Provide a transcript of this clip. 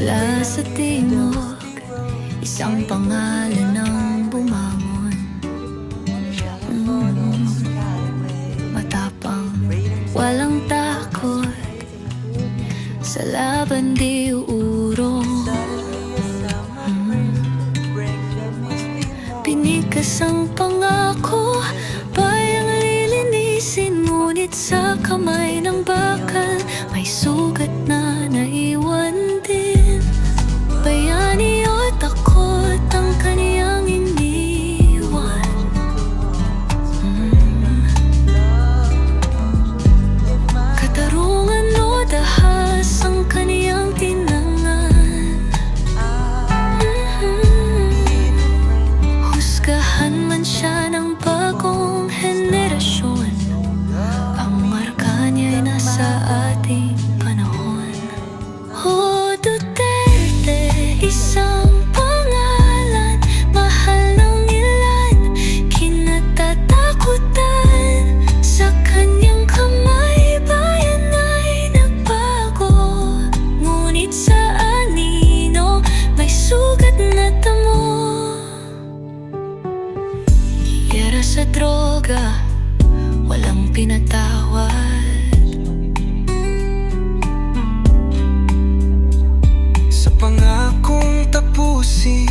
Mula sa timog, isang pangalan ang bumangon. Matapang, walang takot, sa laban di uurong. Pinigas ang pangako, bayang lilinisin, ngunit sa kamay ng bakal may sugat na naiwan din. Bayani o takot ang kaniyang iniwan. Katarungan o dahas ang kaniyang tinangan. Husgahan man siya ng bagong henerasyon, ang marka niya'y nasa ating panahon. O Duterte, isang pangalan, mahal ng ilan, kinatatakutan. Sa kanyang kamay, bayan ay nagbago, ngunit sa anino may sugat na tamo. Giyera sa droga, walang pinatawad. Pangakong tapusin